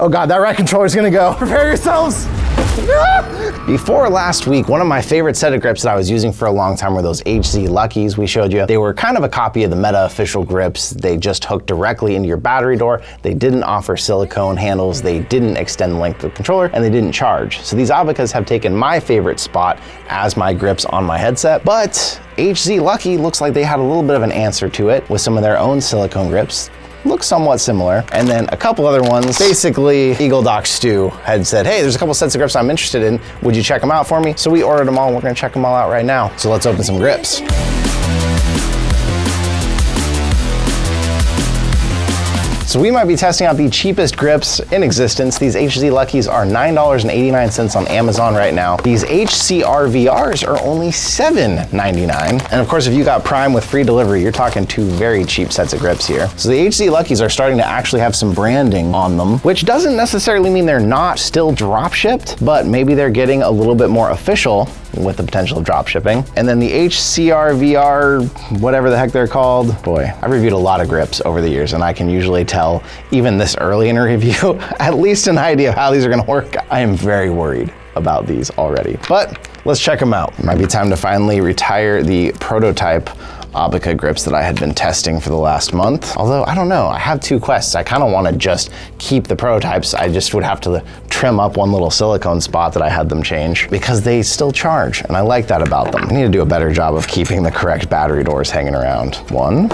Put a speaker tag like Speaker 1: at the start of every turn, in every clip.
Speaker 1: Oh God, that right controller's gonna go. Prepare yourselves.
Speaker 2: Before last week, one of my favorite set of grips that I was using for a long time were those HZLuckis we showed you. They were kind of a copy of the Meta official grips. They just hooked directly into your battery door. They didn't offer silicone handles. They didn't extend the length of the controller, and they didn't charge. So these Aubikas have taken my favorite spot as my grips on my headset, but HZLucki looks like they had a little bit of an answer to it with some of their own silicone grips. Look somewhat similar. And then a couple other ones. Basically, EagleDocStew had said, hey, there's a couple sets of grips I'm interested in. Would you check them out for me? So we ordered them all and we're gonna check them all out right now. So let's open some grips. So we might be testing out the cheapest grips in existence. These HZLuckis are $9.89 on Amazon right now. These HCHRVRs are only $7.99. And of course, if you got Prime with free delivery, you're talking two very cheap sets of grips here. So the HZLuckis are starting to actually have some branding on them, which doesn't necessarily mean they're not still drop shipped, but maybe they're getting a little bit more official with the potential of drop shipping. And then the HCHRVR, whatever the heck they're called. Boy, I've reviewed a lot of grips over the years and I can usually tell, even this early in a review, at least an idea of how these are gonna work. I am very worried about these already, but let's check them out. It might be time to finally retire the prototype Aubika grips that I had been testing for the last month. Although, I don't know, I have two quests. I kind of want to just keep the prototypes. I just would have to trim up one little silicone spot that I had them change because they still charge, and I like that about them. I need to do a better job of keeping the correct battery doors hanging around. 1,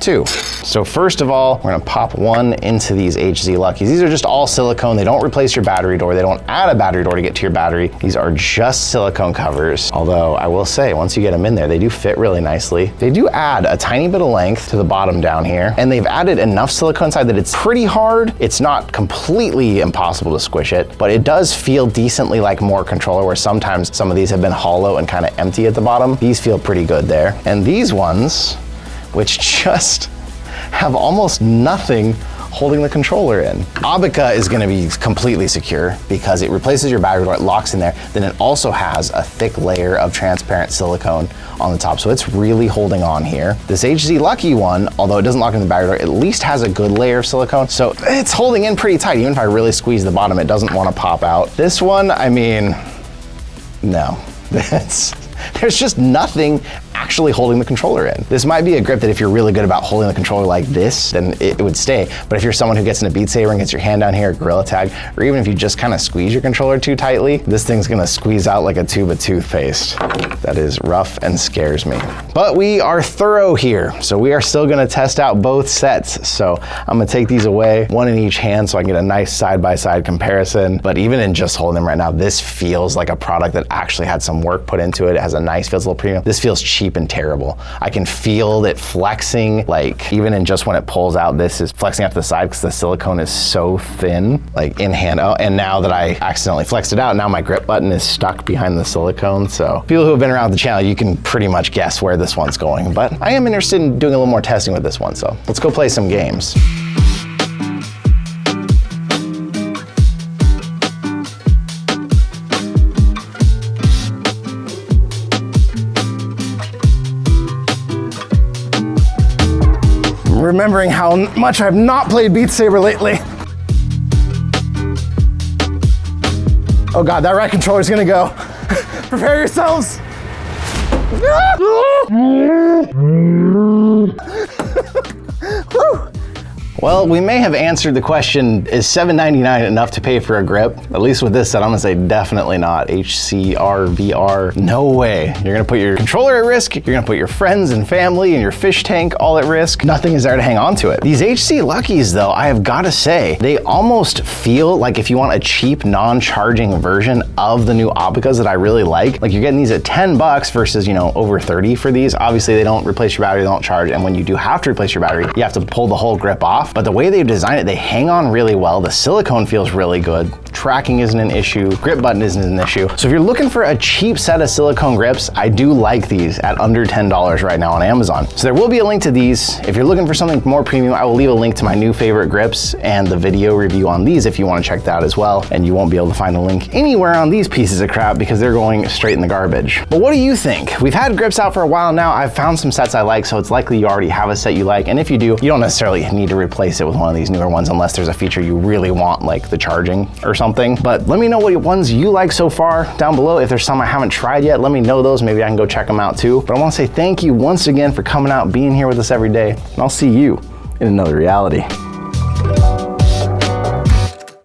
Speaker 2: 2. So first of all, we're gonna pop one into these HZLuckis. These are just all silicone. They don't replace your battery door. They don't add a battery door to get to your battery. These are just silicone covers. Although I will say, once you get them in there, they do fit really nicely. They do add a tiny bit of length to the bottom down here, and they've added enough silicone inside that it's pretty hard. It's not completely impossible to squish it, but it does feel decently like more controller, where sometimes some of these have been hollow and kind of empty at the bottom. These feel pretty good there. And these ones, which just have almost nothing holding the controller in. Aubika is gonna be completely secure because it replaces your battery door, it locks in there, then it also has a thick layer of transparent silicone on the top, so it's really holding on here. This HZLucki one, although it doesn't lock in the battery door, at least has a good layer of silicone, so it's holding in pretty tight. Even if I really squeeze the bottom, it doesn't wanna pop out. This one, I mean, no. There's just nothing actually holding the controller in. This might be a grip that if you're really good about holding the controller like this, then it would stay. But if you're someone who gets in a Beat Saber and gets your hand down here, Gorilla Tag, or even if you just kind of squeeze your controller too tightly, this thing's gonna squeeze out like a tube of toothpaste. That is rough and scares me. But we are thorough here, so we are still gonna test out both sets. So I'm gonna take these away, one in each hand, so I can get a nice side-by-side comparison. But even in just holding them right now, this feels like a product that actually had some work put into it. It has a nice, feels a little premium. This feels cheap and terrible. I can feel it flexing, like even in just when it pulls out, this is flexing out to the side because the silicone is so thin, like in hand. Oh, and now that I accidentally flexed it out, now my grip button is stuck behind the silicone. So people who have been around the channel, you can pretty much guess where this one's going. But I am interested in doing a little more testing with this one. So let's go play some games. Remembering how much I've not played Beat Saber lately. Oh God, that right controller's gonna go. Prepare yourselves. Woo. Well, we may have answered the question, is $7.99 enough to pay for a grip? At least with this set, I'm gonna say definitely not. HCHRVR, no way. You're gonna put your controller at risk, you're gonna put your friends and family and your fish tank all at risk. Nothing is there to hang on to it. These HZLuckis though, I have gotta say, they almost feel like if you want a cheap, non-charging version of the new Aubikas that I really like you're getting these at 10 bucks versus, over 30 for these. Obviously they don't replace your battery, they don't charge, and when you do have to replace your battery, you have to pull the whole grip off. But the way they've designed it, they hang on really well. The silicone feels really good. tracking isn't an issue, grip button isn't an issue. So if you're looking for a cheap set of silicone grips, I do like these at under $10 right now on Amazon. So there will be a link to these. If you're looking for something more premium, I will leave a link to my new favorite grips and the video review on these if you want to check that out as well. And you won't be able to find a link anywhere on these pieces of crap because they're going straight in the garbage. But what do you think? We've had grips out for a while now. I've found some sets I like, so it's likely you already have a set you like. And if you do, you don't necessarily need to replace it with one of these newer ones unless there's a feature you really want, like the charging or something. But let me know what ones you like so far down below. If there's some I haven't tried yet, let me know those. Maybe I can go check them out too. But I want to say thank you once again for coming out, being here with us every day, and I'll see you in another reality.